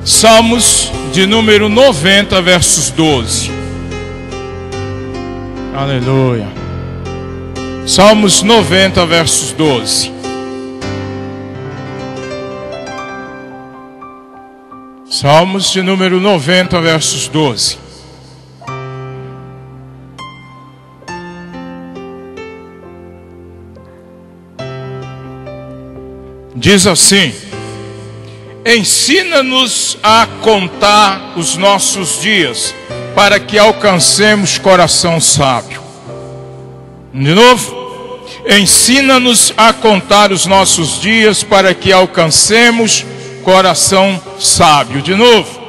Salmos de número 90, versos 12. Aleluia. Salmos 90, versos 12. Salmos de número 90, versos 12. Diz assim: ensina-nos a contar os nossos dias, para que alcancemos coração sábio. De novo, ensina-nos a contar os nossos dias, para que alcancemos coração sábio. De novo,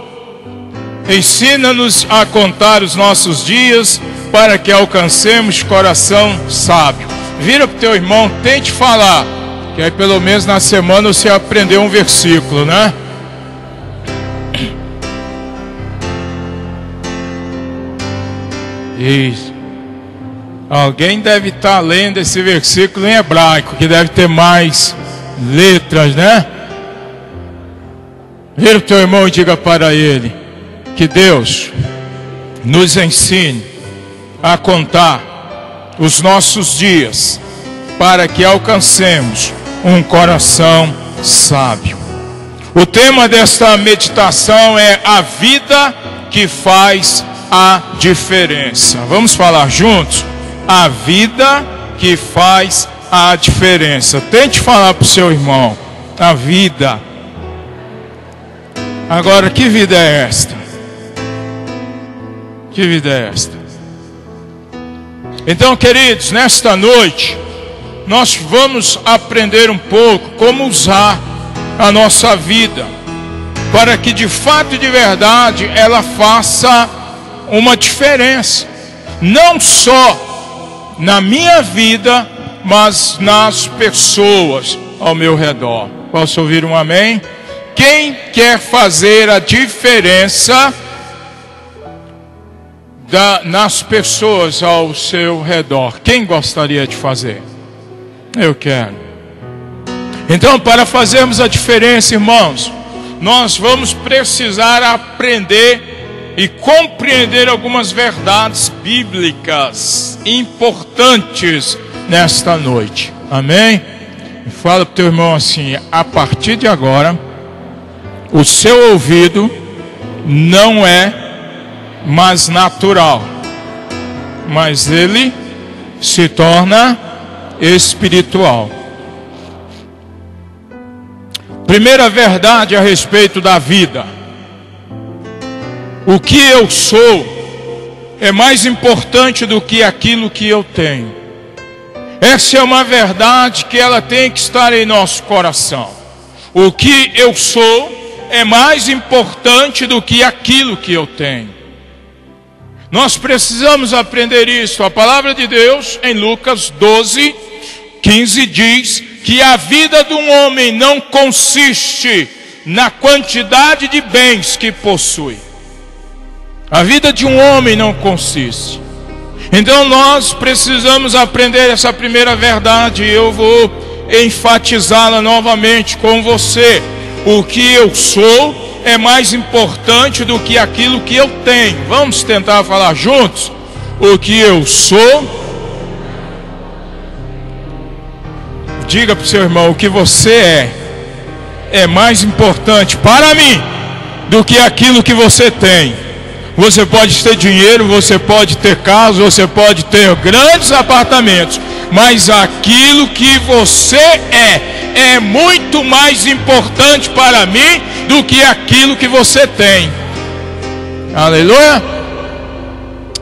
ensina-nos a contar os nossos dias, para que alcancemos coração sábio. Vira para o teu irmão, tente falar, que aí pelo menos na semana você aprendeu um versículo, né? Isso. Alguém deve estar lendo esse versículo em hebraico, que deve ter mais letras, né? Vira o teu irmão e diga para ele que Deus nos ensine a contar os nossos dias, para que alcancemos um coração sábio. O tema desta meditação é a vida que faz a diferença. Vamos falar juntos? A vida que faz a diferença. Tente falar para o seu irmão. A vida. Agora, que vida é esta? Que vida é esta? Então, queridos, nesta noite nós vamos aprender um pouco como usar a nossa vida, para que de fato e de verdade ela faça uma diferença, não só na minha vida, mas nas pessoas ao meu redor. Posso ouvir um amém? Quem quer fazer a diferença nas pessoas ao seu redor? Quem gostaria de fazer? Eu quero. Então, para fazermos a diferença, irmãos, nós vamos precisar aprender e compreender algumas verdades bíblicas importantes nesta noite. Amém? Fala para o teu irmão assim: a partir de agora, o seu ouvido não é mais natural, mas ele se torna espiritual. Primeira verdade a respeito da vida: o que eu sou é mais importante do que aquilo que eu tenho. Essa é uma verdade que ela tem que estar em nosso coração. O que eu sou é mais importante do que aquilo que eu tenho. Nós precisamos aprender isso. A palavra de Deus em Lucas 12, 15 diz que a vida de um homem não consiste na quantidade de bens que possui. A vida de um homem não consiste. Então nós precisamos aprender essa primeira verdade. Eu vou enfatizá-la novamente com você. O que eu sou é mais importante do que aquilo que eu tenho. Vamos tentar falar juntos? O que eu sou. Diga para o seu irmão: o que você é mais importante para mim do que aquilo que você tem. Você pode ter dinheiro, você pode ter casa, você pode ter grandes apartamentos, mas aquilo que você é muito mais importante para mim do que aquilo que você tem. Aleluia?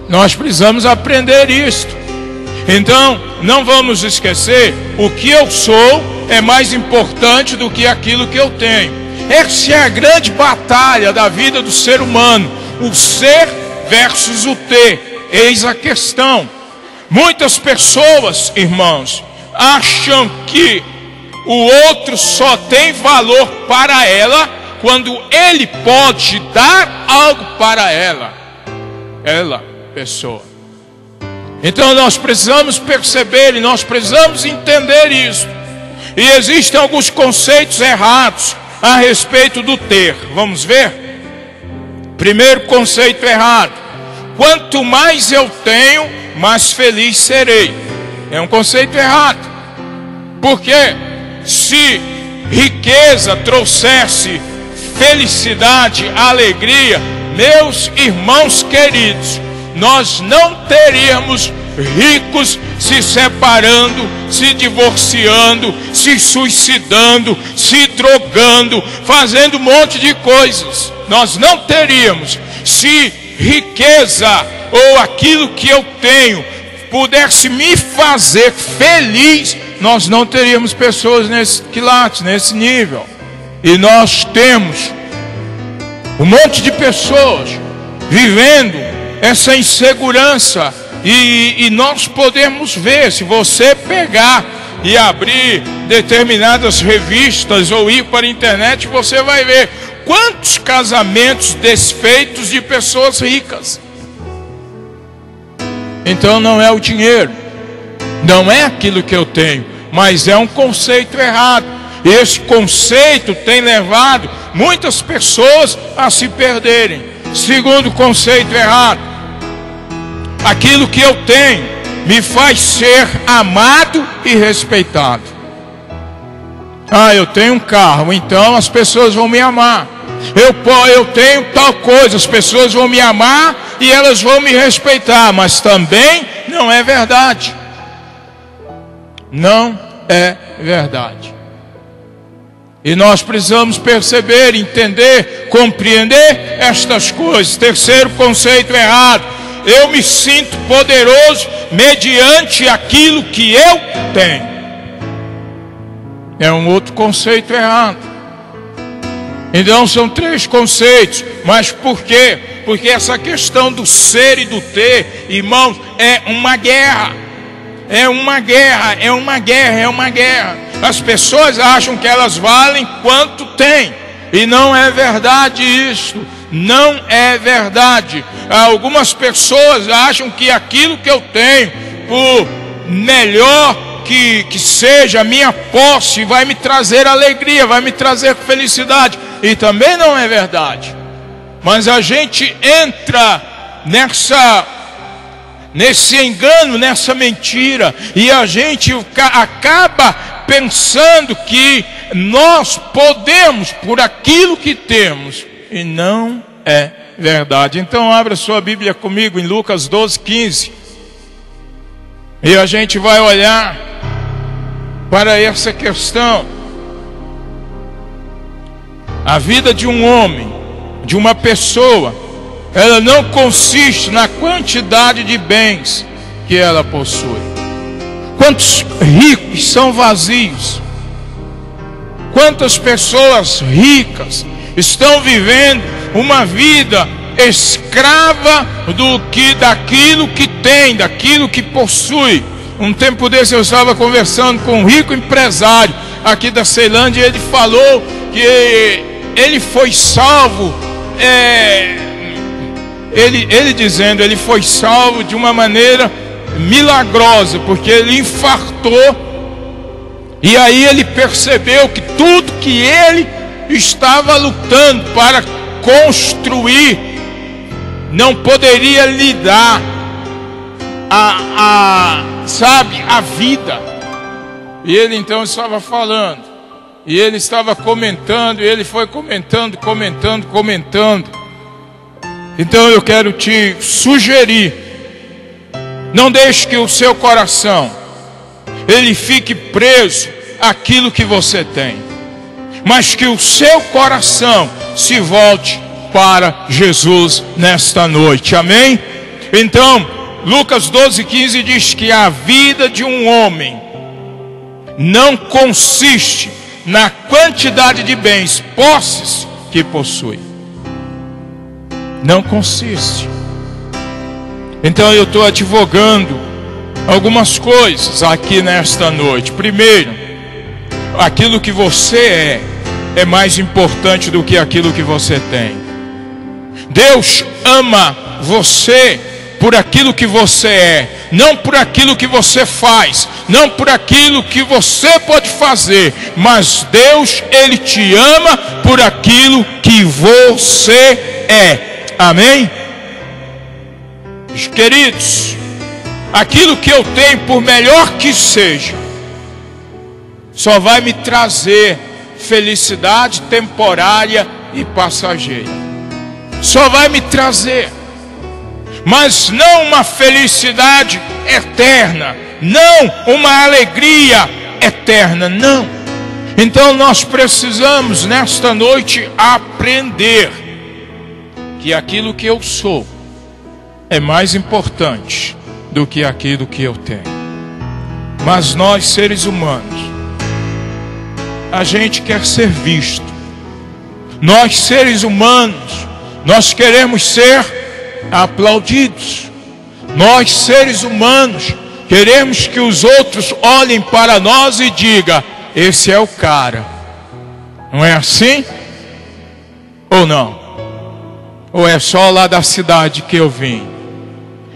Nós precisamos aprender isto. Então, não vamos esquecer: o que eu sou é mais importante do que aquilo que eu tenho. Essa é a grande batalha da vida do ser humano. O ser versus o ter. Eis a questão. Muitas pessoas, irmãos, acham que o outro só tem valor para ela quando ele pode dar algo para ela. Pessoa. Então nós precisamos perceber e nós precisamos entender isso. E existem alguns conceitos errados a respeito do ter. Vamos ver? Primeiro conceito errado: quanto mais eu tenho, mais feliz serei. É um conceito errado. Porque se riqueza trouxesse felicidade, alegria, meus irmãos queridos, nós não teríamos ricos se separando, se divorciando, se suicidando, se drogando, fazendo um monte de coisas. Nós não teríamos. Se riqueza ou aquilo que eu tenho pudesse me fazer feliz, nós não teríamos pessoas nesse quilate, nesse nível. E nós temos um monte de pessoas vivendo essa insegurança. E nós podemos ver, se você pegar e abrir determinadas revistas ou ir para a internet, você vai ver quantos casamentos desfeitos de pessoas ricas. Então não é o dinheiro, não é aquilo que eu tenho, mas é um conceito errado. Esse conceito tem levado muitas pessoas a se perderem. Segundo conceito errado: aquilo que eu tenho me faz ser amado e respeitado. Ah, eu tenho um carro, então as pessoas vão me amar. Eu tenho tal coisa, as pessoas vão me amar e elas vão me respeitar. Mas também não é verdade. Não é verdade. E nós precisamos perceber, entender, compreender estas coisas. Terceiro conceito errado: eu me sinto poderoso mediante aquilo que eu tenho. É um outro conceito errado. Então são três conceitos. Mas por quê? Porque essa questão do ser e do ter, irmãos, é uma guerra. É uma guerra, é uma guerra, é uma guerra. As pessoas acham que elas valem quanto têm. E não é verdade isso. Não é verdade. Algumas pessoas acham que aquilo que eu tenho, por melhor que seja a minha posse, vai me trazer alegria, vai me trazer felicidade. E também não é verdade. Mas a gente entra nesse engano, nessa mentira, e a gente acaba pensando que nós podemos por aquilo que temos. E não é verdade. Então abra sua Bíblia comigo em Lucas 12:15. E a gente vai olhar para essa questão. A vida de um homem, de uma pessoa, ela não consiste na quantidade de bens que ela possui. Quantos ricos são vazios? Quantas pessoas ricas estão vivendo uma vida escrava daquilo que tem, daquilo que possui? Um tempo desse eu estava conversando com um rico empresário aqui da Ceilândia, e ele falou que ele foi salvo, ele foi salvo de uma maneira milagrosa, porque ele infartou. E aí ele percebeu que tudo que ele estava lutando para construir não poderia lhe dar a vida. E ele então estava falando, e ele estava comentando, e ele foi comentando. Então eu quero te sugerir: não deixe que o seu coração ele fique preso àquilo que você tem, mas que o seu coração se volte para Jesus nesta noite. Amém? Então Lucas 12:15 diz que a vida de um homem não consiste na quantidade de bens, posses que possui. Não consiste. Então eu estou advogando algumas coisas aqui nesta noite. Primeiro, aquilo que você é mais importante do que aquilo que você tem. Deus ama você por aquilo que você é, não por aquilo que você faz, não por aquilo que você pode fazer, mas Deus, Ele te ama por aquilo que você é. Amém? Queridos, aquilo que eu tenho, por melhor que seja, só vai me trazer felicidade temporária e passageira. Só vai me trazer, mas não uma felicidade eterna, não uma alegria eterna, não. Então nós precisamos nesta noite aprender que aquilo que eu sou é mais importante do que aquilo que eu tenho. Mas nós, seres humanos, a gente quer ser visto. Nós, seres humanos, nós queremos ser aplaudidos. Nós, seres humanos, queremos que os outros olhem para nós e digam: esse é o cara. Não é assim? Ou não? Ou é só lá da cidade que eu vim?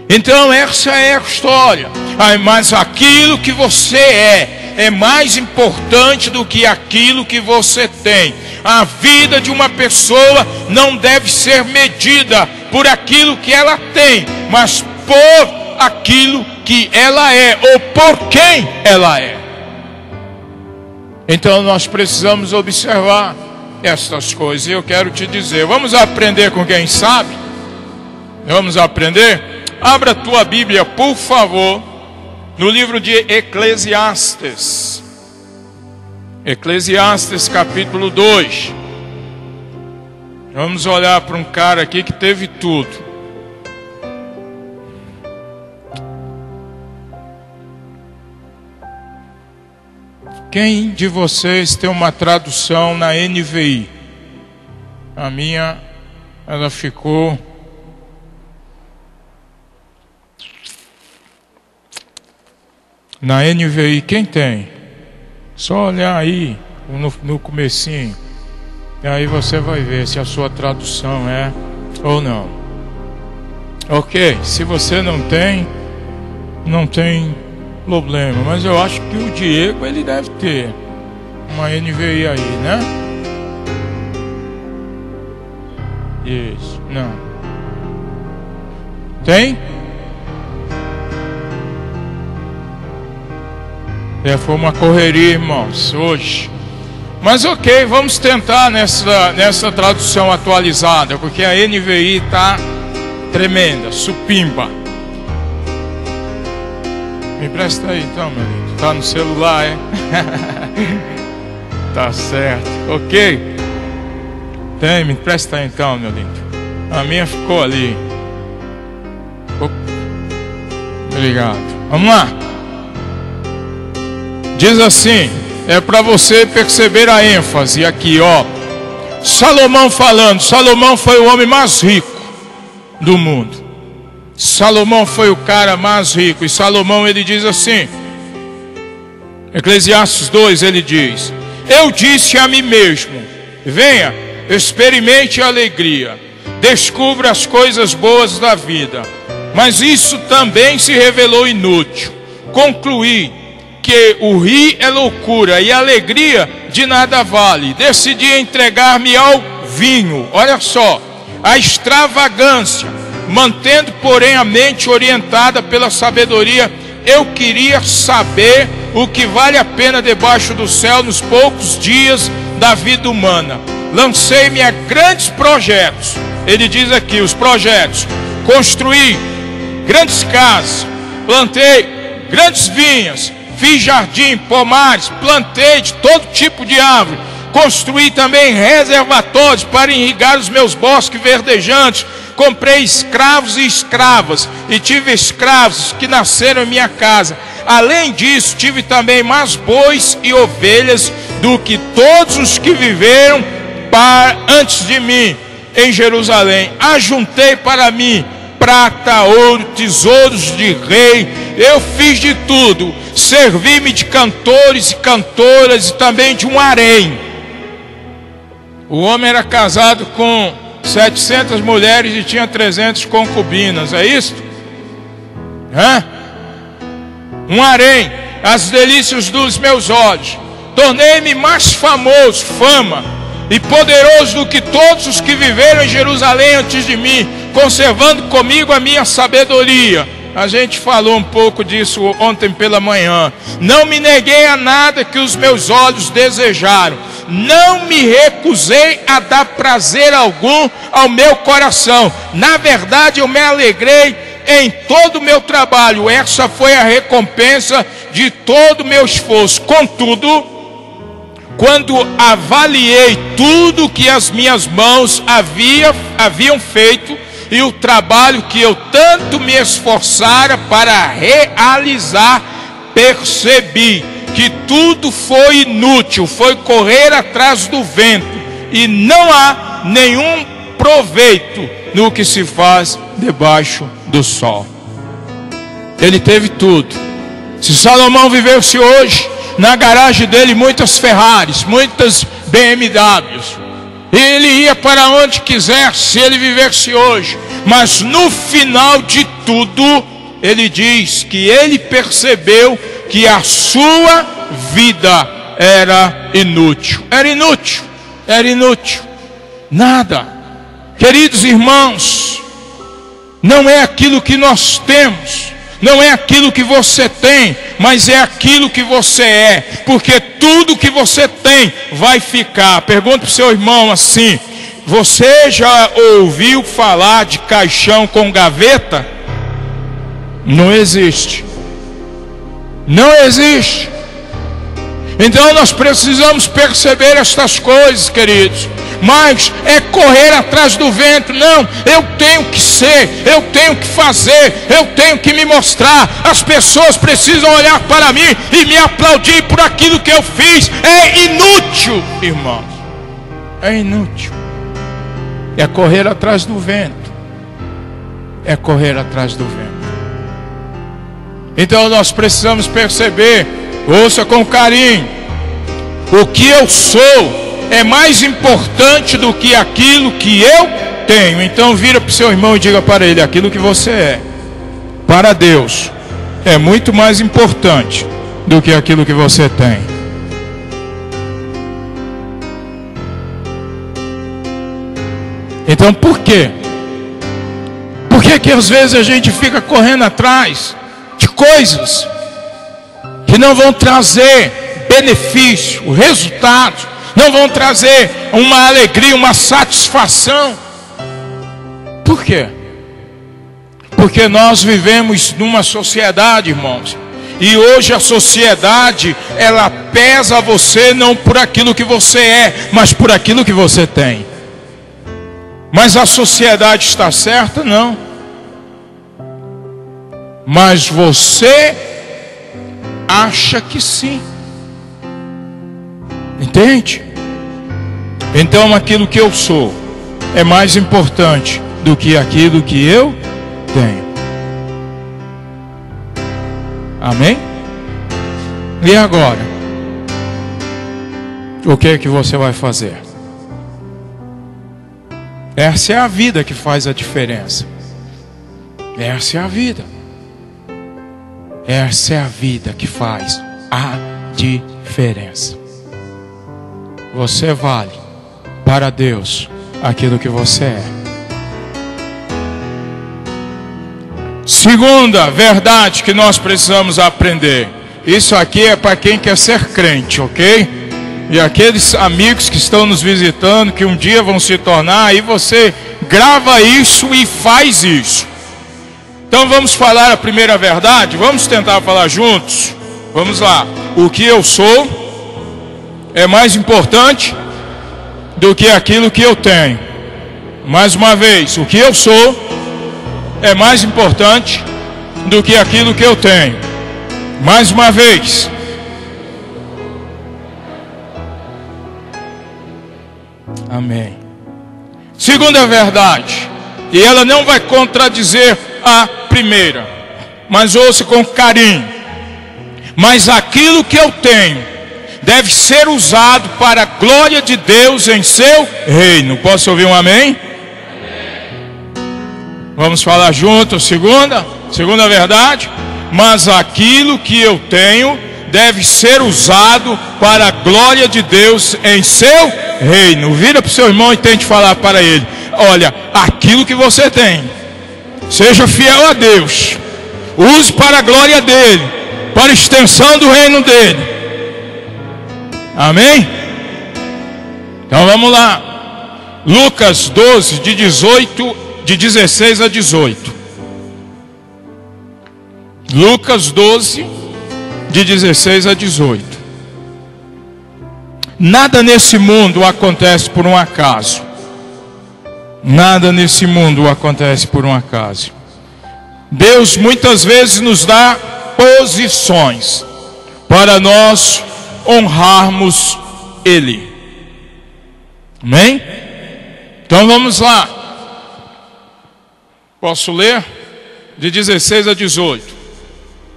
Então essa é a história. Mas aquilo que você é mais importante do que aquilo que você tem. A vida de uma pessoa não deve ser medida por aquilo que ela tem, mas por aquilo que ela é, ou por quem ela é. Então nós precisamos observar estas coisas. E eu quero te dizer, vamos aprender com quem sabe? Vamos aprender? Abra a tua Bíblia, por favor, no livro de Eclesiastes. Eclesiastes capítulo 2. Vamos olhar para um cara aqui que teve tudo. Quem de vocês tem uma tradução na NVI? A minha, ela ficou... Na NVI, quem tem? Só olhar aí, no comecinho. E aí você vai ver se a sua tradução é ou não. Ok, se você não tem problema. Mas eu acho que o Diego, ele deve ter uma NVI aí, né? Isso, não. Tem? Foi uma correria, irmãos, hoje. Mas ok, vamos tentar nessa tradução atualizada, porque a NVI está tremenda, supimba. Me empresta aí então, meu lindo. Tá no celular, é? Tá certo, ok. Tem, me empresta aí então, meu lindo. A minha ficou ali. Obrigado. Vamos lá. Diz assim, é para você perceber a ênfase aqui, ó. Salomão falando. Salomão foi o homem mais rico do mundo. Salomão foi o cara mais rico. E Salomão, ele diz assim, Eclesiastes 2, ele diz: eu disse a mim mesmo, venha, experimente a alegria, descubra as coisas boas da vida. Mas isso também se revelou inútil. Concluí que o rir é loucura e a alegria de nada vale. Decidi entregar-me ao vinho, olha só, a extravagância, mantendo porém a mente orientada pela sabedoria. Eu queria saber o que vale a pena debaixo do céu nos poucos dias da vida humana. Lancei-me a grandes projetos. Ele diz aqui os projetos: construí grandes casas, plantei grandes vinhas, fiz jardim, pomares, plantei de todo tipo de árvore, construí também reservatórios para irrigar os meus bosques verdejantes, comprei escravos e escravas, e tive escravos que nasceram em minha casa. Além disso, tive também mais bois e ovelhas do que todos os que viveram antes de mim em Jerusalém. Ajuntei para mim prata, ouro, tesouros de rei. Eu fiz de tudo. Servi-me de cantores e cantoras e também de um harém. O homem era casado com 700 mulheres e tinha 300 concubinas. É isso? Um harém, as delícias dos meus olhos. Tornei-me mais famoso, fama, e poderoso do que todos os que viveram em Jerusalém antes de mim, conservando comigo a minha sabedoria. A gente falou um pouco disso ontem pela manhã. Não me neguei a nada que os meus olhos desejaram. Não me recusei a dar prazer algum ao meu coração. Na verdade, eu me alegrei em todo o meu trabalho. Essa foi a recompensa de todo o meu esforço. Contudo, quando avaliei tudo que as minhas mãos haviam feito, e o trabalho que eu tanto me esforçara para realizar, percebi que tudo foi inútil, foi correr atrás do vento, e não há nenhum proveito no que se faz debaixo do sol. Ele teve tudo. Se Salomão vivesse hoje, na garagem dele muitas Ferraris, muitas BMWs, ele ia para onde quisesse se ele vivesse hoje. Mas no final de tudo, ele diz que ele percebeu que a sua vida era inútil. Era inútil, era inútil. Nada. Queridos irmãos, não é aquilo que nós temos, não é aquilo que você tem, mas é aquilo que você é, porque tudo que você tem vai ficar. Pergunta para o seu irmão assim: você já ouviu falar de caixão com gaveta? Não existe. Não existe. Então nós precisamos perceber estas coisas, queridos. Mas é correr atrás do vento. Não, eu tenho que ser, eu tenho que fazer, eu tenho que me mostrar. As pessoas precisam olhar para mim e me aplaudir por aquilo que eu fiz. É inútil, irmãos. É inútil. É correr atrás do vento. É correr atrás do vento. Então nós precisamos perceber, ouça com carinho, o que eu sou é mais importante do que aquilo que eu tenho. Então vira para o seu irmão e diga para ele: aquilo que você é, para Deus, é muito mais importante do que aquilo que você tem. Então por quê? Por que às vezes a gente fica correndo atrás de coisas que não vão trazer benefício, resultado, não vão trazer uma alegria, uma satisfação? Por quê? Porque nós vivemos numa sociedade, irmãos, e hoje a sociedade, ela pesa você não por aquilo que você é, mas por aquilo que você tem. Mas a sociedade está certa? Não. Mas você acha que sim. Entende? Então aquilo que eu sou é mais importante do que aquilo que eu tenho. Amém? E agora? O que é que você vai fazer? Essa é a vida que faz a diferença. Essa é a vida. Essa é a vida que faz a diferença. Você vale para Deus aquilo que você é. Segunda verdade que nós precisamos aprender. Isso aqui é para quem quer ser crente, ok? E aqueles amigos que estão nos visitando, que um dia vão se tornar, aí você grava isso e faz isso. Então vamos falar a primeira verdade. Vamos tentar falar juntos. Vamos lá. O que eu sou é mais importante do que aquilo que eu tenho. Mais uma vez, o que eu sou é mais importante do que aquilo que eu tenho. Mais uma vez. Amém. Segunda verdade, e ela não vai contradizer a primeira, mas ouça com carinho. Mas aquilo que eu tenho deve ser usado para a glória de Deus em seu reino. Posso ouvir um amém? Vamos falar juntos. Segunda verdade. Mas aquilo que eu tenho deve ser usado para a glória de Deus em seu reino. Vira para o seu irmão e tente falar para ele: olha, aquilo que você tem, seja fiel a Deus, use para a glória dele, para a extensão do reino dele. Amém? Então vamos lá. Lucas 12, de 16 a 18. Lucas 12, de 16 a 18. Nada nesse mundo acontece por um acaso. Nada nesse mundo acontece por um acaso. Deus muitas vezes nos dá posições para nós honrarmos Ele. Amém? Então vamos lá. Posso ler? De 16 a 18,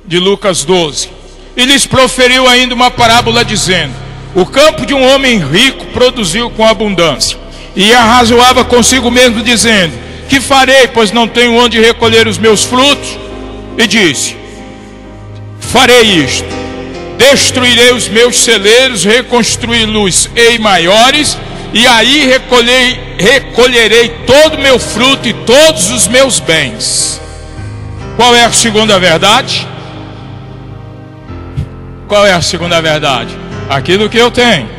de Lucas 12. E lhes proferiu ainda uma parábola dizendo: o campo de um homem rico produziu com abundância, e arrazoava consigo mesmo dizendo: que farei, pois não tenho onde recolher os meus frutos? E disse: farei isto: destruirei os meus celeiros, reconstruí-los-ei maiores, e aí recolherei todo o meu fruto e todos os meus bens. Qual é a segunda verdade? Qual é a segunda verdade? Aquilo que eu tenho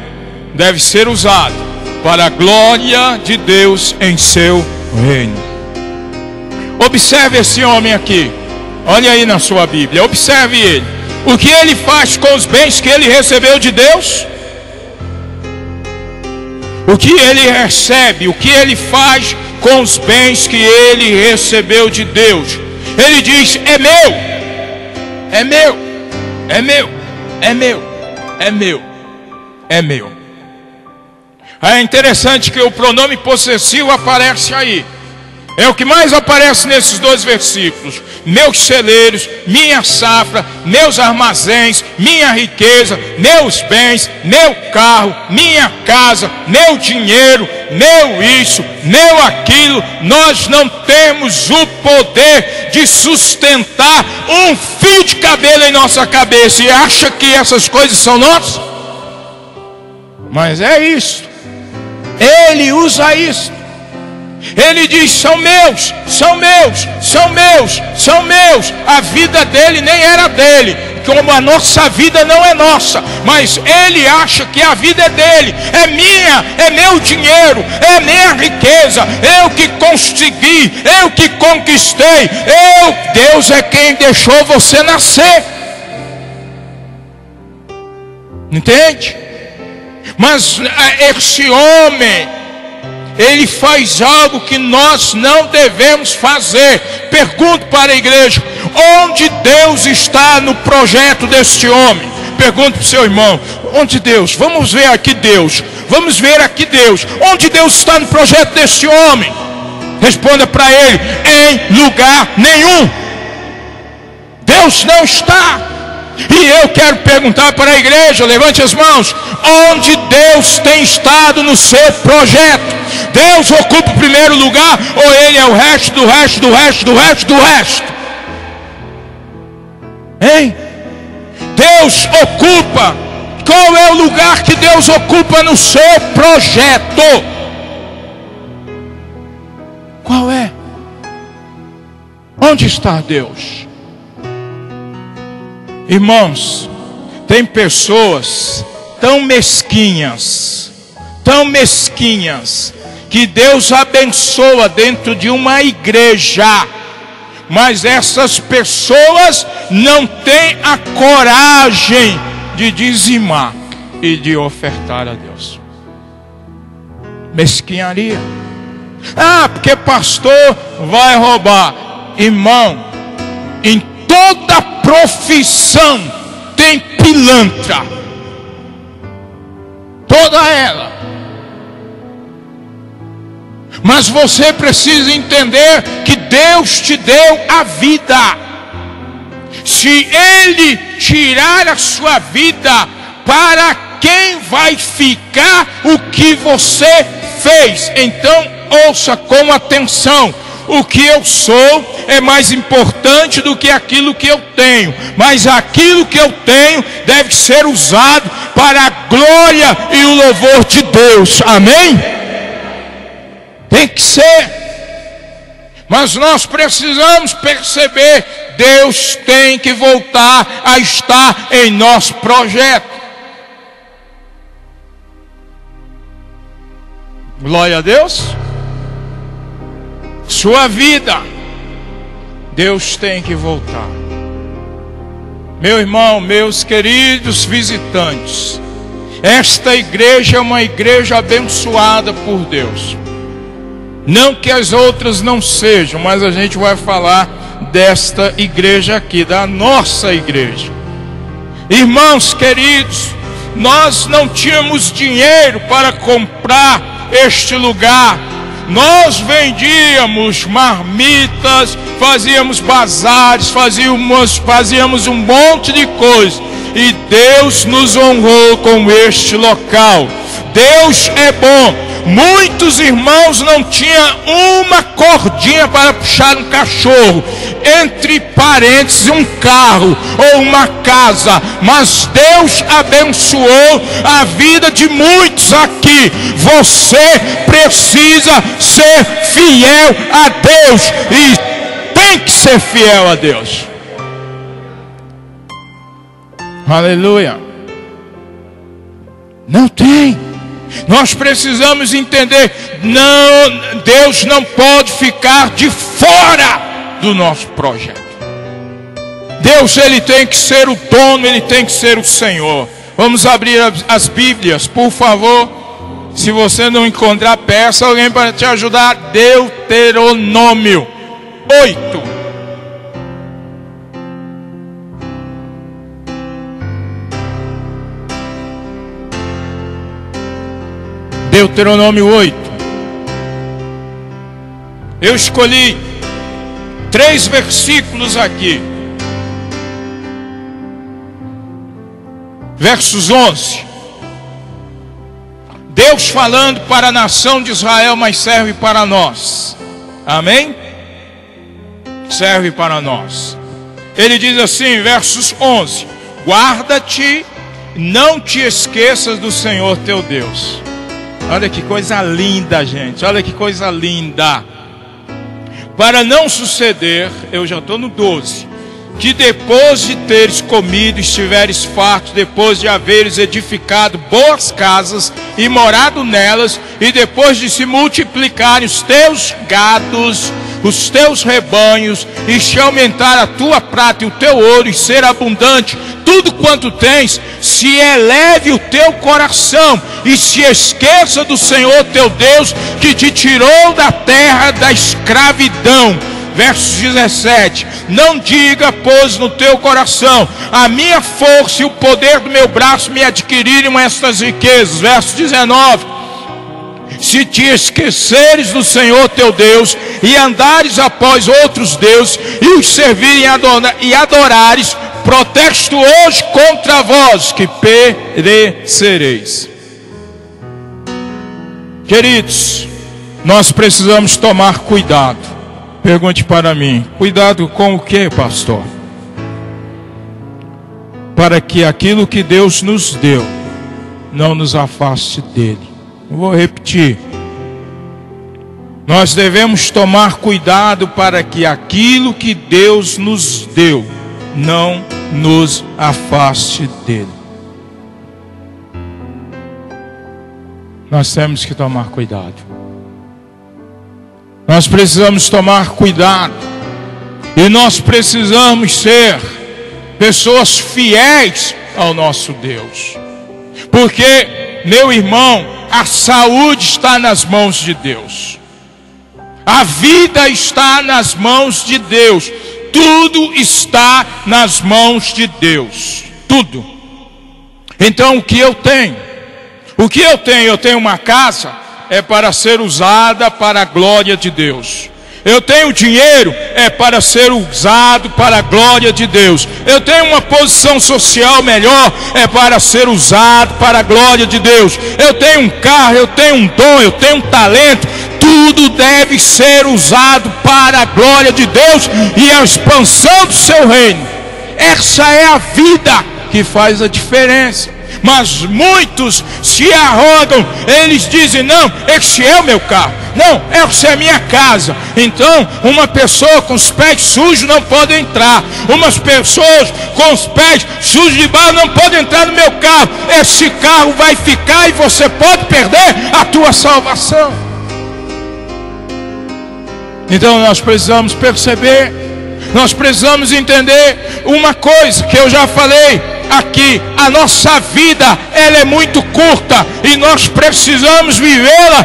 deve ser usado para a glória de Deus em seu reino. Observe esse homem aqui. Olha aí na sua Bíblia. Observe ele. O que ele faz com os bens que ele recebeu de Deus? O que ele recebe? O que ele faz com os bens que ele recebeu de Deus? Ele diz: é meu, é meu, é meu, é meu, é meu, é meu. É interessante que o pronome possessivo aparece aí. É o que mais aparece nesses dois versículos. Meus celeiros, minha safra, meus armazéns, minha riqueza, meus bens, meu carro, minha casa, meu dinheiro, meu isso, meu aquilo. Nós não temos o poder de sustentar um fio de cabelo em nossa cabeça e acha que essas coisas são nossas. Mas é isso. Ele usa isso. Ele diz: são meus, são meus, são meus, são meus. A vida dele nem era dele, como a nossa vida não é nossa, mas ele acha que a vida é dele, é minha, é meu dinheiro, é minha riqueza, eu que consegui, eu que conquistei, Deus é quem deixou você nascer. Entende? Mas esse homem, ele faz algo que nós não devemos fazer. Pergunto para a igreja: onde Deus está no projeto deste homem? Pergunto para o seu irmão: onde Deus? Vamos ver aqui Deus. Vamos ver aqui Deus. Onde Deus está no projeto deste homem? Responda para ele: em lugar nenhum. Deus não está. E eu quero perguntar para a igreja, levante as mãos: onde Deus tem estado no seu projeto? Deus ocupa o primeiro lugar, ou ele é o resto do resto do resto do resto do resto? Hein? Deus ocupa. Qual é o lugar que Deus ocupa no seu projeto? Qual é? Onde está Deus? Irmãos, tem pessoas tão mesquinhas, que Deus abençoa dentro de uma igreja, mas essas pessoas não têm a coragem de dizimar e de ofertar a Deus. Mesquinharia. Ah, porque pastor vai roubar. Irmão, em toda profissão tem pilantra, toda ela. Mas você precisa entender que Deus te deu a vida. Se Ele tirar a sua vida, para quem vai ficar o que você fez? Então ouça com atenção. O que eu sou é mais importante do que aquilo que eu tenho, mas aquilo que eu tenho deve ser usado para a glória e o louvor de Deus. Amém? Tem que ser. Mas nós precisamos perceber, Deus tem que voltar a estar em nosso projeto. Glória a Deus. Sua vida, Deus tem que voltar. Meu irmão, meus queridos visitantes, esta igreja é uma igreja abençoada por Deus. Não que as outras não sejam, mas a gente vai falar desta igreja aqui, da nossa igreja. Irmãos queridos, nós não tínhamos dinheiro para comprar este lugar. Nós vendíamos marmitas, fazíamos bazares, fazíamos um monte de coisa. E Deus nos honrou com este local. Deus é bom. Muitos irmãos não tinham uma cordinha para puxar um cachorro, entre parênteses um carro ou uma casa, mas Deus abençoou a vida de muitos aqui. Você precisa ser fiel a Deus e tem que ser fiel a Deus. Aleluia. Não tem. Nós precisamos entender, não, Deus não pode ficar de fora do nosso projeto. Deus, Ele tem que ser o dono, Ele tem que ser o Senhor. Vamos abrir as Bíblias, por favor. Se você não encontrar, peça alguém para te ajudar. Deuteronômio 8. Deuteronômio 8. Eu escolhi 3 versículos aqui. Versos 11. Deus falando para a nação de Israel, mas serve para nós. Amém? Serve para nós. Ele diz assim, versos 11: guarda-te, não te esqueças do Senhor teu Deus. Olha que coisa linda, gente. Olha que coisa linda. Para não suceder, eu já estou no 12, que depois de teres comido, estiveres farto, depois de haveres edificado boas casas e morado nelas, e depois de se multiplicarem os teus gados, os teus rebanhos, e se aumentar a tua prata e o teu ouro, e ser abundante tudo quanto tens, se eleve o teu coração e se esqueça do Senhor teu Deus, que te tirou da terra da escravidão. Verso 17: não diga, pois, no teu coração, a minha força e o poder do meu braço me adquiriram estas riquezas. Verso 19: se te esqueceres do Senhor teu Deus e andares após outros deuses e os servirem e adorares, protesto hoje contra vós, que perecereis. Queridos, nós precisamos tomar cuidado. Pergunte para mim, cuidado com o que, pastor? Para que aquilo que Deus nos deu não nos afaste dele. Eu vou repetir. Nós devemos tomar cuidado para que aquilo que Deus nos deu não nos afaste dele. Nós temos que tomar cuidado. Nós precisamos tomar cuidado. E nós precisamos ser pessoas fiéis ao nosso Deus. Porque, meu irmão, a saúde está nas mãos de Deus. A vida está nas mãos de Deus. Tudo está nas mãos de Deus. Tudo. Então o que eu tenho? O que eu tenho? Eu tenho uma casa, é para ser usada para a glória de Deus. Eu tenho dinheiro, é para ser usado para a glória de Deus. Eu tenho uma posição social melhor, é para ser usado para a glória de Deus. Eu tenho um carro, eu tenho um dom, eu tenho um talento. Tudo deve ser usado para a glória de Deus e a expansão do seu reino. Essa é a vida que faz a diferença. Mas muitos se arrogam, eles dizem: não, este é o meu carro, não, essa é a minha casa. Então, uma pessoa com os pés sujos não pode entrar. Umas pessoas com os pés sujos de barro não podem entrar no meu carro. Esse carro vai ficar e você pode perder a tua salvação. Então nós precisamos perceber, nós precisamos entender uma coisa que eu já falei aqui: a nossa vida, ela é muito curta e nós precisamos vivê-la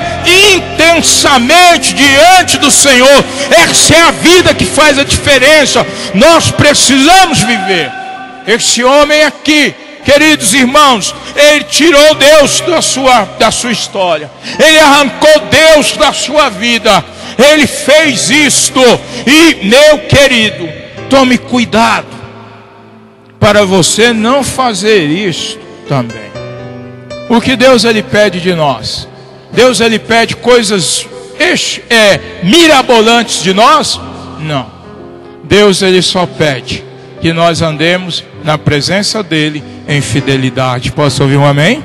intensamente diante do Senhor. Essa é a vida que faz a diferença. Nós precisamos viver. Esse homem aqui, queridos irmãos, ele tirou Deus da sua história, ele arrancou Deus da sua vida. Ele fez isto. E, meu querido, tome cuidado para você não fazer isso também. O que Deus ele pede de nós? Deus ele pede coisas mirabolantes de nós? Não. Deus ele só pede que nós andemos na presença dele em fidelidade. Posso ouvir um amém?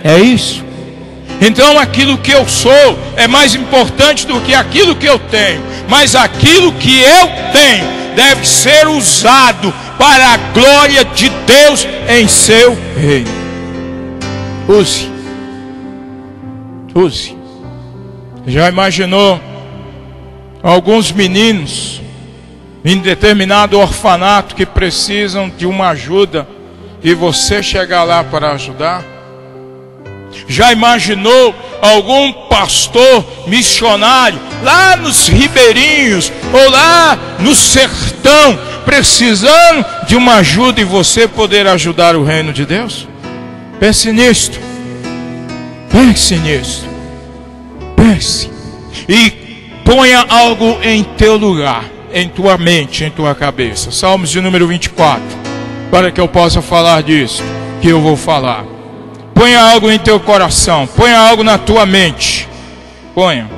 É isso. Então aquilo que eu sou é mais importante do que aquilo que eu tenho. Mas aquilo que eu tenho deve ser usado para a glória de Deus em seu reino. Use. Use. Já imaginou alguns meninos em determinado orfanato que precisam de uma ajuda e você chegar lá para ajudar? Já imaginou algum pastor missionário lá nos ribeirinhos ou lá no sertão precisando de uma ajuda e você poder ajudar o reino de Deus? Pense nisto. Pense nisto. Pense. E ponha algo em teu lugar, em tua mente, em tua cabeça. Salmos de número 24. Para que eu possa falar disso que eu vou falar. Ponha algo em teu coração, ponha algo na tua mente. Ponha.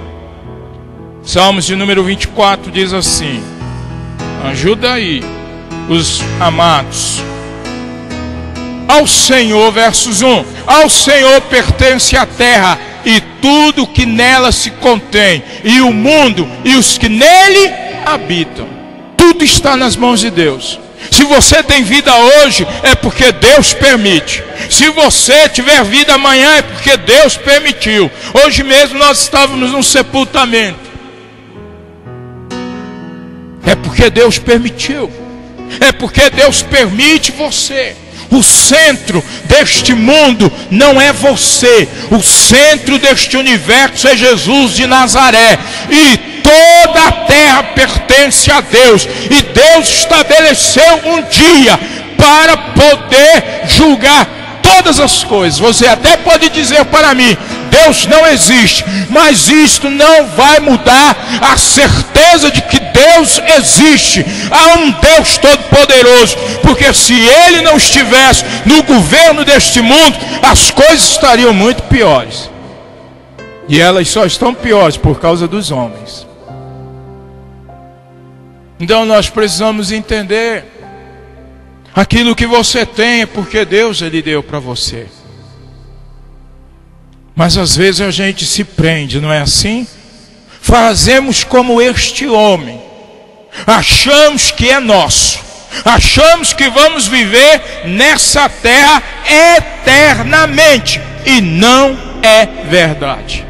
Salmos de número 24 diz assim: ajuda aí os amados. Ao Senhor, versos 1: ao Senhor pertence a terra e tudo que nela se contém, e o mundo e os que nele habitam. Tudo está nas mãos de Deus. Se você tem vida hoje, é porque Deus permite. Se você tiver vida amanhã, é porque Deus permitiu. Hoje mesmo nós estávamos num sepultamento. É porque Deus permitiu. É porque Deus permite você. O centro deste mundo não é você. O centro deste universo é Jesus de Nazaré. E toda a terra pertence a Deus. E Deus estabeleceu um dia para poder julgar todas as coisas. Você até pode dizer para mim: Deus não existe. Mas isto não vai mudar a certeza de que Deus existe. Há um Deus todo-poderoso. Porque se Ele não estivesse no governo deste mundo, as coisas estariam muito piores. E elas só estão piores por causa dos homens. Então nós precisamos entender: aquilo que você tem é porque Deus Ele deu para você. Mas às vezes a gente se prende, não é assim? Fazemos como este homem. Achamos que é nosso. Achamos que vamos viver nessa terra eternamente. E não é verdade.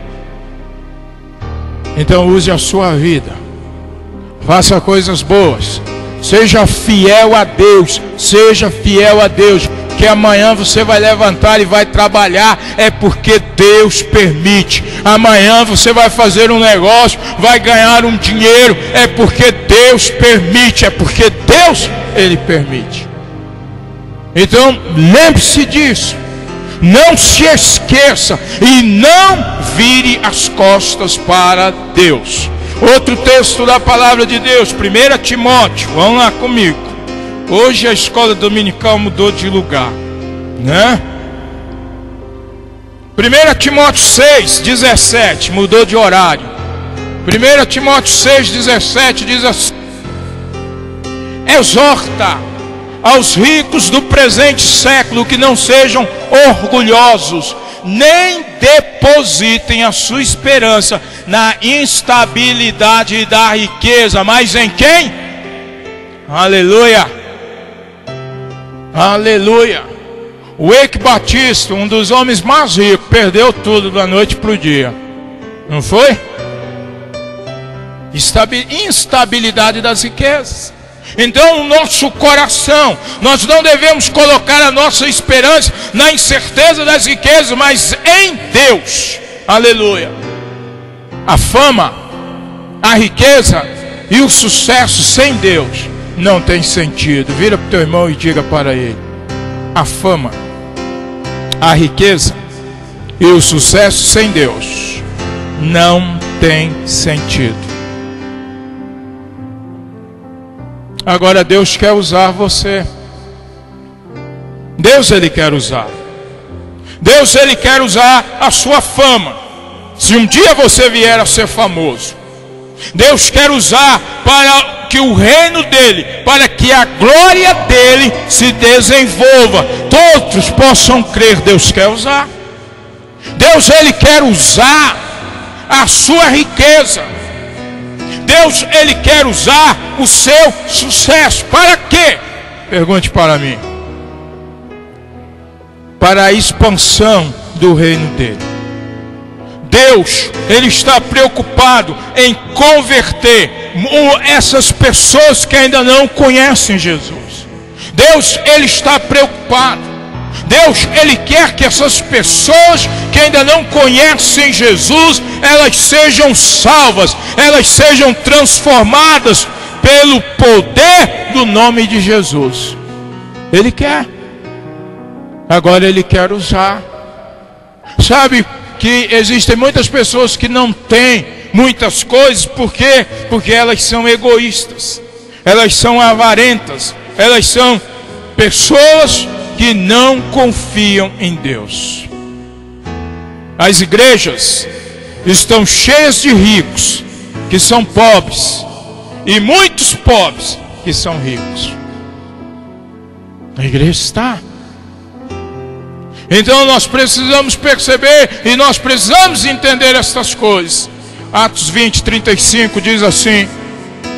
Então use a sua vida. Faça coisas boas. Seja fiel a Deus. Seja fiel a Deus. Que amanhã você vai levantar e vai trabalhar. É porque Deus permite. Amanhã você vai fazer um negócio, vai ganhar um dinheiro. É porque Deus permite. É porque Deus, Ele permite. Então lembre-se disso. Não se esqueça. E não vire as costas para Deus. Outro texto da palavra de Deus, 1 Timóteo, vamos lá comigo. Hoje a escola dominical mudou de lugar, né? 1 Timóteo 6:17, mudou de horário. 1 Timóteo 6:17 diz assim: exorta, aos ricos do presente século que não sejam orgulhosos, nem depositem a sua esperança na instabilidade da riqueza, mas em quem? Aleluia! Aleluia! O Eike Batista, um dos homens mais ricos, perdeu tudo da noite para o dia. Não foi? Instabilidade das riquezas. Então o nosso coração, nós não devemos colocar a nossa esperança na incerteza das riquezas, mas em Deus. Aleluia. A fama, a riqueza e o sucesso sem Deus não tem sentido. Vira para o teu irmão e diga para ele: a fama, a riqueza e o sucesso sem Deus não tem sentido. Agora Deus quer usar você. Deus, Ele quer usar. Deus, Ele quer usar a sua fama. Se um dia você vier a ser famoso, Deus quer usar para que o reino dEle, para que a glória dEle se desenvolva, todos possam crer. Deus quer usar. Deus, Ele quer usar a sua riqueza. Deus, Ele quer usar o seu sucesso. Para quê? Pergunte para mim. Para a expansão do reino dEle. Deus, Ele está preocupado em converter essas pessoas que ainda não conhecem Jesus. Deus, Ele está preocupado. Deus, Ele quer que essas pessoas que ainda não conhecem Jesus, elas sejam salvas, elas sejam transformadas pelo poder do nome de Jesus. Ele quer. Agora Ele quer usar. Sabe que existem muitas pessoas que não têm muitas coisas, por quê? Porque elas são egoístas, elas são avarentas, elas são pessoas que não confiam em Deus. As igrejas estão cheias de ricos que são pobres, e muitos pobres que são ricos. A igreja está. Então nós precisamos perceber e nós precisamos entender estas coisas. Atos 20, 35 diz assim: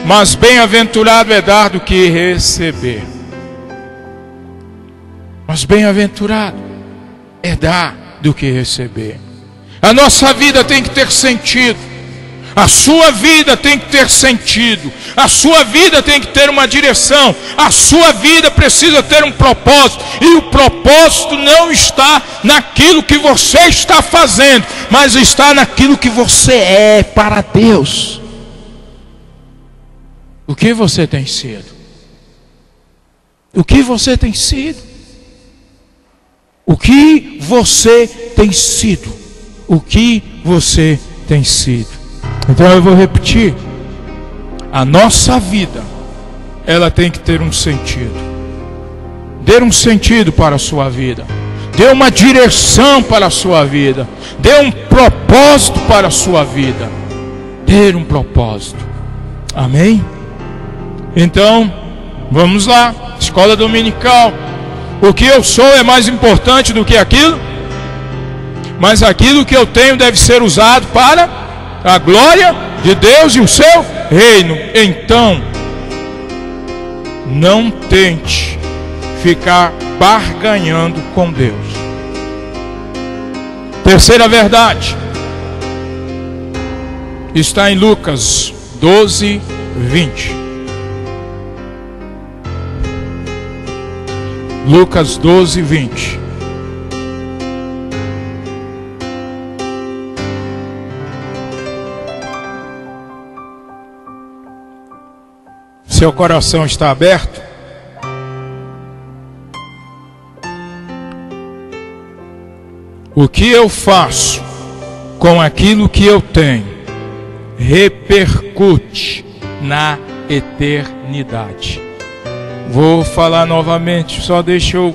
mas bem-aventurado é dar do que receber. Mas bem-aventurado é dar do que receber. A nossa vida tem que ter sentido. A sua vida tem que ter sentido. A sua vida tem que ter uma direção. A sua vida precisa ter um propósito. E o propósito não está naquilo que você está fazendo, mas está naquilo que você é para Deus. O que você tem sido? O que você tem sido? O que você tem sido? O que você tem sido? Então eu vou repetir. A nossa vida, ela tem que ter um sentido. Dê um sentido para a sua vida. Dê uma direção para a sua vida. Dê um propósito para a sua vida. Dê um propósito. Amém? Então, vamos lá. Escola dominical. O que eu sou é mais importante do que aquilo, mas aquilo que eu tenho deve ser usado para a glória de Deus e o seu reino. Então, não tente ficar barganhando com Deus. Terceira verdade está em Lucas 12, 20. Lucas 12, 20. Seu coração está aberto? O que eu faço com aquilo que eu tenho repercute na eternidade. Vou falar novamente, só deixa eu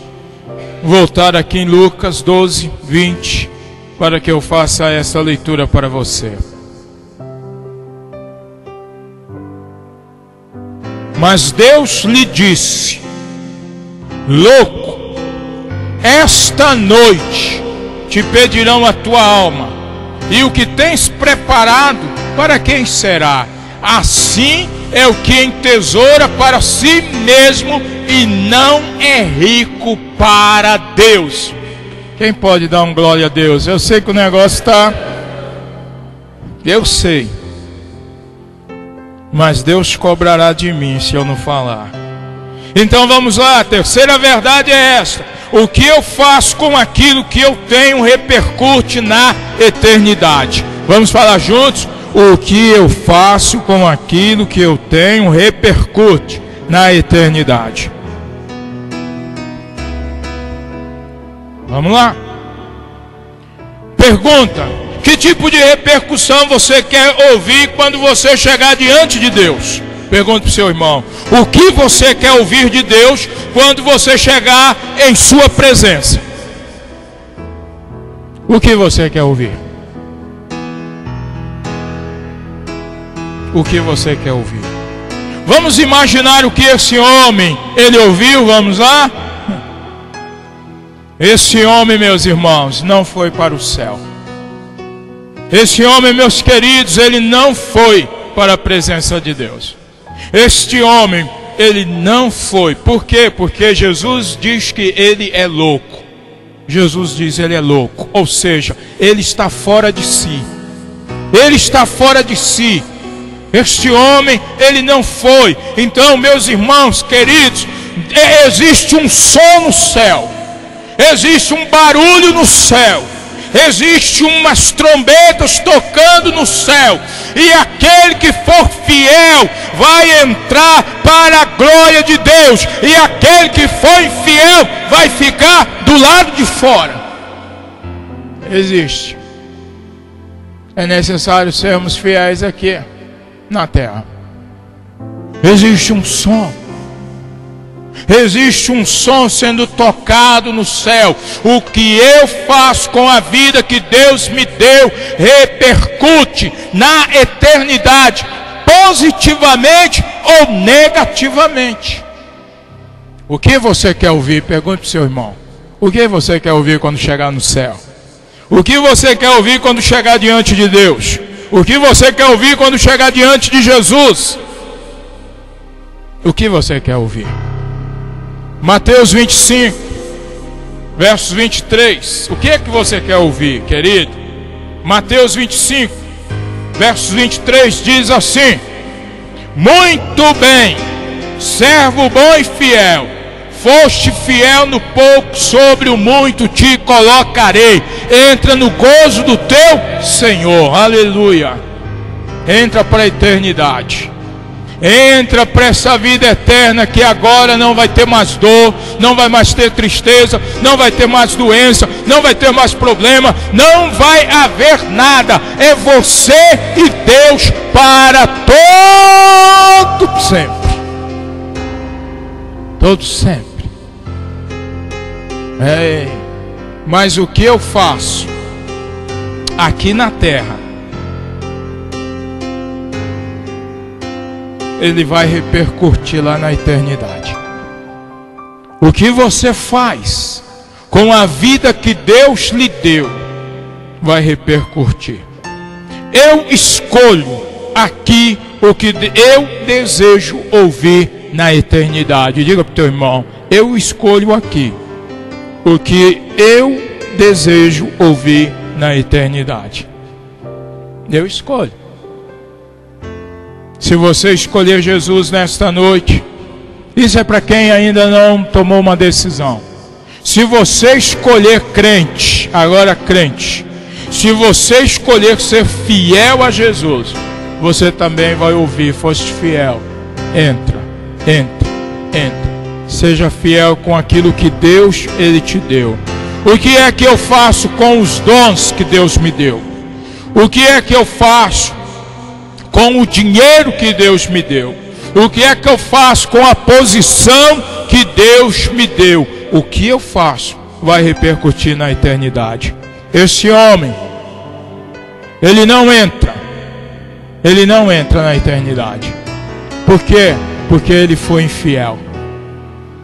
voltar aqui em Lucas 12, 20, para que eu faça essa leitura para você. Mas Deus lhe disse: louco. Esta noite te pedirão a tua alma, e o que tens preparado, para quem será? Assim é o que entesoura para si mesmo e não é rico para Deus. Quem pode dar um glória a Deus? Eu sei que o negócio está... Eu sei. Mas Deus cobrará de mim se eu não falar. Então vamos lá, a terceira verdade é esta: o que eu faço com aquilo que eu tenho repercute na eternidade. Vamos falar juntos? O que eu faço com aquilo que eu tenho repercute na eternidade. Vamos lá? Pergunta: que tipo de repercussão você quer ouvir quando você chegar diante de Deus? Pergunta para o seu irmão: o que você quer ouvir de Deus quando você chegar em sua presença? O que você quer ouvir? O que você quer ouvir? Vamos imaginar o que esse homem, ele ouviu, vamos lá? Esse homem, meus irmãos, não foi para o céu. Esse homem, meus queridos, ele não foi para a presença de Deus. Este homem, ele não foi. Por quê? Porque Jesus diz que ele é louco. Jesus diz que ele é louco. Ou seja, ele está fora de si. Ele está fora de si. Este homem, ele não foi. Então, meus irmãos queridos, existe um som no céu. Existe um barulho no céu. Existe umas trombetas tocando no céu. E aquele que for fiel vai entrar para a glória de Deus. E aquele que for infiel vai ficar do lado de fora. Existe. É necessário sermos fiéis aqui na terra. Existe um som. Existe um som sendo tocado no céu. O que eu faço com a vida que Deus me deu repercute na eternidade, positivamente ou negativamente. O que você quer ouvir? Pergunte para o seu irmão. O que você quer ouvir quando chegar no céu? O que você quer ouvir quando chegar diante de Deus? O que você quer ouvir quando chegar diante de Jesus? O que você quer ouvir? Mateus 25, versos 23. O que é que você quer ouvir, querido? Mateus 25, versos 23 diz assim: muito bem, servo bom e fiel, foste fiel no pouco, sobre o muito te colocarei. Entra no gozo do teu Senhor. Aleluia. Entra para a eternidade. Entra para essa vida eterna, que agora não vai ter mais dor, não vai mais ter tristeza, não vai ter mais doença, não vai ter mais problema, não vai haver nada. É você e Deus para todo sempre. Todo sempre. Mas o que eu faço aqui na terra, ele vai repercutir lá na eternidade. O que você faz com a vida que Deus lhe deu vai repercutir. Eu escolho aqui o que eu desejo ouvir na eternidade. Diga para o teu irmão: eu escolho aqui o que eu desejo ouvir na eternidade. Eu escolho. Se você escolher Jesus nesta noite, isso é para quem ainda não tomou uma decisão. Se você escolher crente, agora crente, se você escolher ser fiel a Jesus, você também vai ouvir: foste fiel. Entra, entra, entra. Seja fiel com aquilo que Deus, Ele te deu. O que é que eu faço com os dons que Deus me deu? O que é que eu faço com o dinheiro que Deus me deu? O que é que eu faço com a posição que Deus me deu? O que eu faço vai repercutir na eternidade. Esse homem, ele não entra na eternidade. Por quê? Porque ele foi infiel.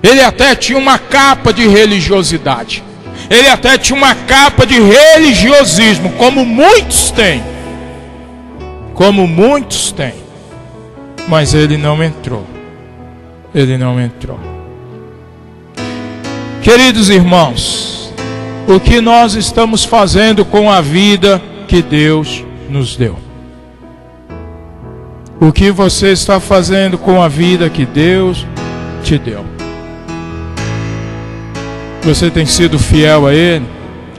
Ele até tinha uma capa de religiosidade. Ele até tinha uma capa de religiosismo, como muitos têm. Como muitos têm. Mas ele não entrou. Ele não entrou. Queridos irmãos, o que nós estamos fazendo com a vida que Deus nos deu? O que você está fazendo com a vida que Deus te deu? Você tem sido fiel a Ele?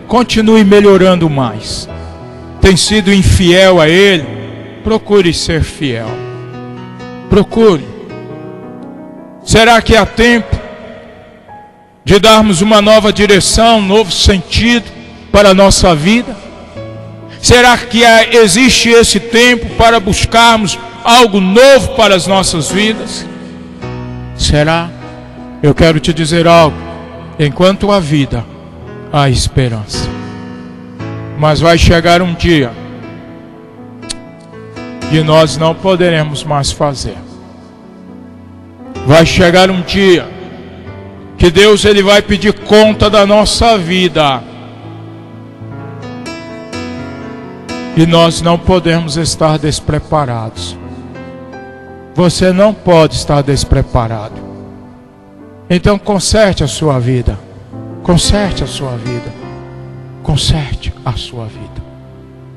Continue melhorando mais. Tem sido infiel a Ele? Procure ser fiel. Procure. Será que há tempo de darmos uma nova direção, um novo sentido para a nossa vida? Será que existe esse tempo para buscarmos algo novo para as nossas vidas? Será? Eu quero te dizer algo. Enquanto há vida, há esperança. Mas vai chegar um dia que nós não poderemos mais fazer. Vai chegar um dia que Deus ele vai pedir conta da nossa vida. E nós não podemos estar despreparados. Você não pode estar despreparado. Então conserte a sua vida. Conserte a sua vida. Conserte a sua vida.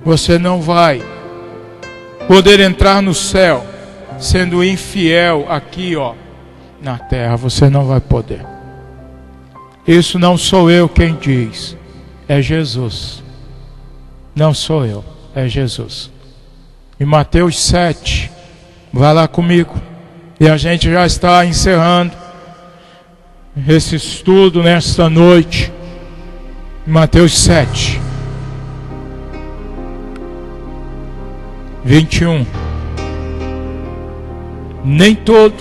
Você não vai poder entrar no céu sendo infiel aqui, na terra. Você não vai poder. Isso não sou eu quem diz. É Jesus. Não sou eu. É Jesus. Em Mateus 7. Vai lá comigo. E a gente já está encerrando esse estudo nesta noite. Mateus 7, 21. Nem todo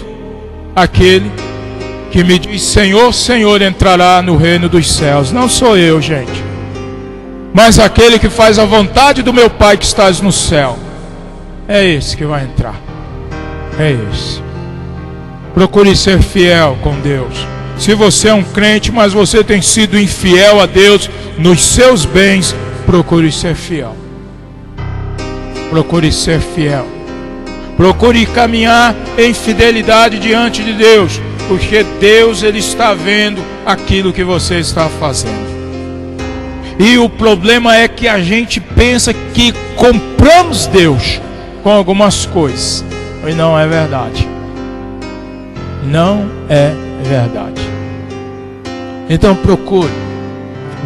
aquele que me diz Senhor, Senhor entrará no reino dos céus. Não sou eu, gente, mas aquele que faz a vontade do meu Pai que estás no céu. É esse que vai entrar. É esse. Procure ser fiel com Deus. Se você é um crente, mas você tem sido infiel a Deus nos seus bens, procure ser fiel. Procure ser fiel. Procure caminhar em fidelidade diante de Deus, porque Deus ele está vendo aquilo que você está fazendo. E o problema é que a gente pensa que compramos Deus com algumas coisas. E não é verdade. Não é verdade. Então procure.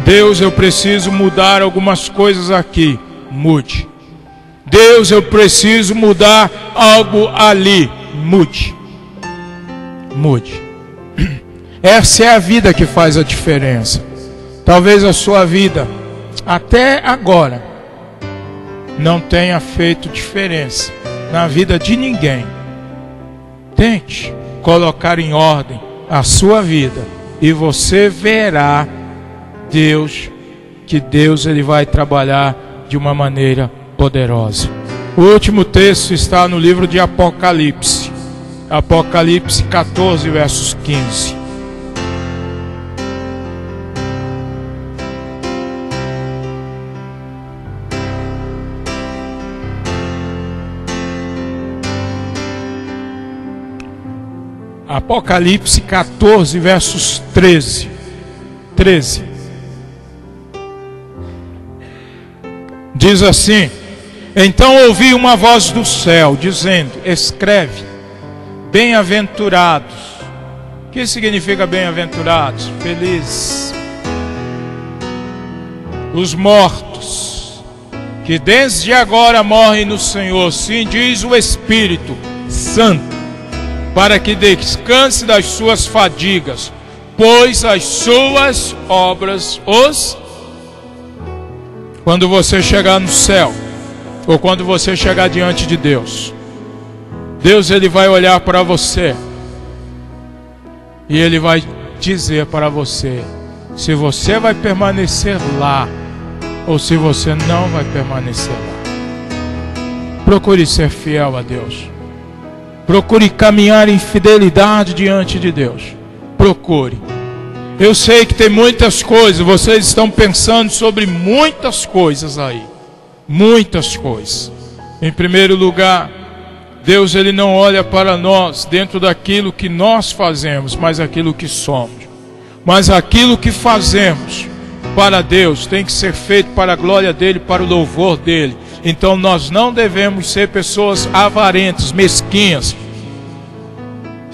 Deus, eu preciso mudar algumas coisas aqui. Mude. Deus, eu preciso mudar algo ali. Mude. Mude. Essa é a vida que faz a diferença. Talvez a sua vida, até agora, não tenha feito diferença na vida de ninguém. Tente colocar em ordem a sua vida e você verá Deus, que Deus ele vai trabalhar de uma maneira poderosa. O último texto está no livro de Apocalipse. Apocalipse 14, versos 15. Apocalipse 14, versos 13. Diz assim: então ouvi uma voz do céu dizendo: escreve, bem-aventurados. O que significa bem-aventurados? Felizes. Os mortos, que desde agora morrem no Senhor, sim diz o Espírito Santo, para que descanse das suas fadigas, pois as suas obras os... Quando você chegar no céu, ou quando você chegar diante de Deus, Deus ele vai olhar para você e ele vai dizer para você se você vai permanecer lá ou se você não vai permanecer lá. Procure ser fiel a Deus. Procure caminhar em fidelidade diante de Deus. procure. Eu sei que tem muitas coisas, vocês estão pensando sobre muitas coisas aí. Muitas coisas. Em primeiro lugar, Deus ele não olha para nós dentro daquilo que nós fazemos, mas aquilo que somos. Mas aquilo que fazemos para Deus tem que ser feito para a glória dele, para o louvor dele. Então nós não devemos ser pessoas avarentas, mesquinhas.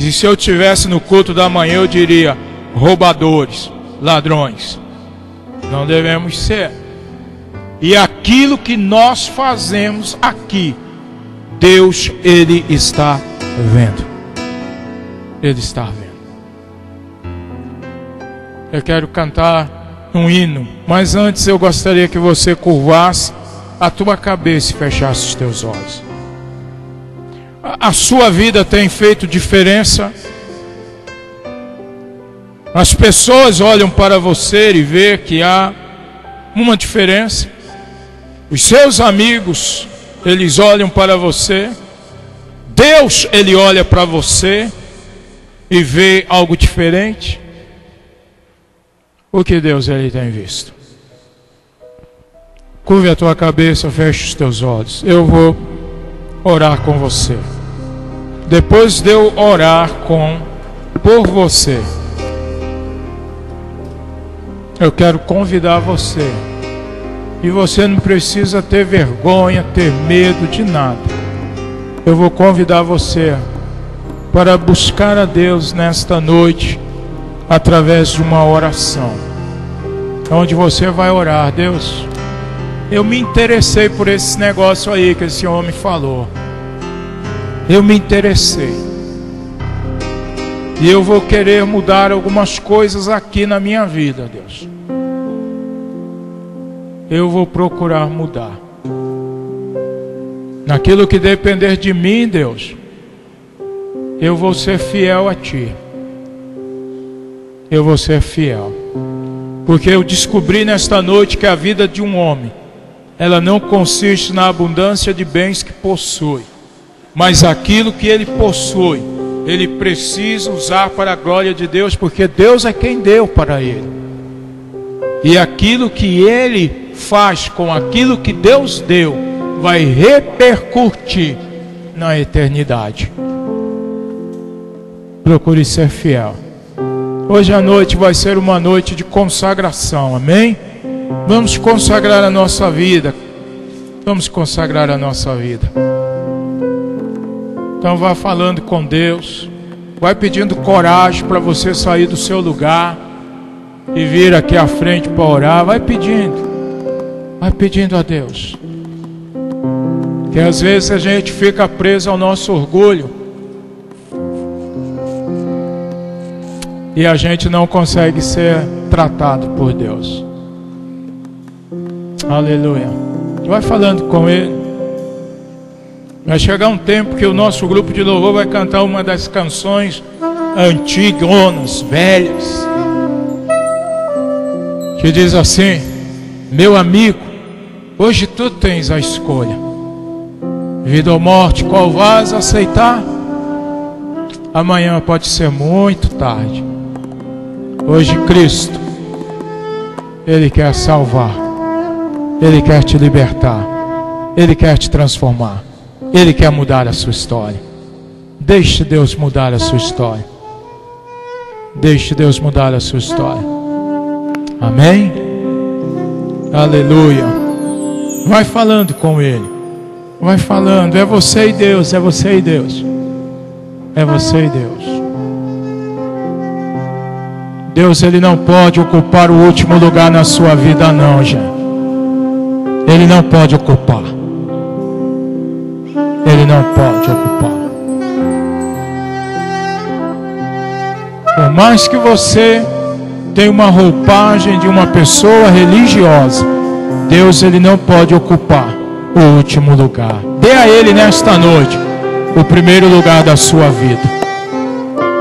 E se eu estivesse no culto da manhã, eu diria: roubadores, ladrões. Não devemos ser. E aquilo que nós fazemos aqui, Deus, ele está vendo. Ele está vendo. Eu quero cantar um hino, mas antes eu gostaria que você curvasse a tua cabeça e fechasse os teus olhos. A sua vida tem feito diferença? As pessoas olham para você e vê que há uma diferença. Os seus amigos, eles olham para você. Deus, ele olha para você e vê algo diferente. O que Deus, ele tem visto? Curve a tua cabeça, feche os teus olhos. Eu vou orar com você. Depois de eu orar por você, eu quero convidar você. E você não precisa ter vergonha, ter medo de nada. Eu vou convidar você para buscar a Deus nesta noite, através de uma oração, onde você vai orar: Deus, eu me interessei por esse negócio aí que esse homem falou. Eu me interessei. E eu vou querer mudar algumas coisas aqui na minha vida, Deus. Eu vou procurar mudar. Naquilo que depender de mim, Deus, eu vou ser fiel a Ti. Eu vou ser fiel. Porque eu descobri nesta noite que a vida de um homem, ela não consiste na abundância de bens que possui, mas aquilo que ele possui, ele precisa usar para a glória de Deus, porque Deus é quem deu para ele. E aquilo que ele faz com aquilo que Deus deu, vai repercutir na eternidade. Procure ser fiel. Hoje à noite vai ser uma noite de consagração, amém? Vamos consagrar a nossa vida. Vamos consagrar a nossa vida. Então vá falando com Deus. Vai pedindo coragem para você sair do seu lugar e vir aqui à frente para orar. Vai pedindo. Vai pedindo a Deus. Que às vezes a gente fica preso ao nosso orgulho e a gente não consegue ser tratado por Deus. Aleluia. Vai falando com Ele. Vai chegar um tempo que o nosso grupo de louvor vai cantar uma das canções antigonas, velhas, que diz assim: meu amigo, hoje tu tens a escolha, vida ou morte, qual vais aceitar? Amanhã pode ser muito tarde. Hoje Cristo, Ele quer salvar, Ele quer te libertar, Ele quer te transformar, Ele quer mudar a sua história. Deixe Deus mudar a sua história. Deixe Deus mudar a sua história. Amém? Aleluia. Vai falando com Ele. Vai falando. É você e Deus. É você e Deus. É você e Deus. Deus, Ele não pode ocupar o último lugar na sua vida, não, gente. Ele não pode ocupar. Ele não pode ocupar. Por mais que você tenha uma roupagem de uma pessoa religiosa, Deus, Ele não pode ocupar o último lugar. Dê a Ele nesta noite o primeiro lugar da sua vida.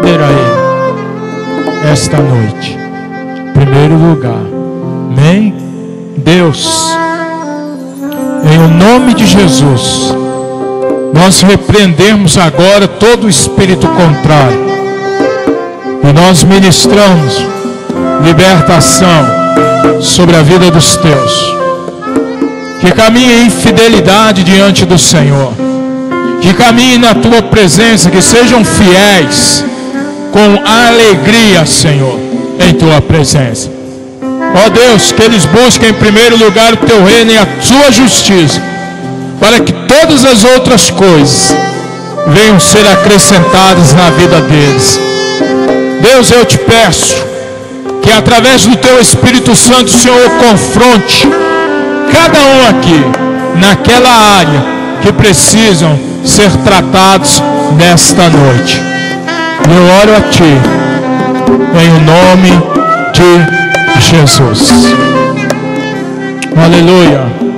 Dê a Ele esta noite primeiro lugar. Amém? Deus, em o nome de Jesus, nós repreendemos agora todo o espírito contrário E nós ministramos libertação sobre a vida dos teus, que caminhem em fidelidade diante do Senhor, que caminhem na tua presença, que sejam fiéis com alegria, Senhor, em tua presença. Ó Deus, que eles busquem em primeiro lugar o teu reino e a tua justiça, para que todas as outras coisas venham ser acrescentadas na vida deles. Deus, eu te peço que através do teu Espírito Santo, o Senhor confronte cada um aqui naquela área que precisam ser tratados nesta noite. Eu oro a ti em o nome de Jesus. Aleluia.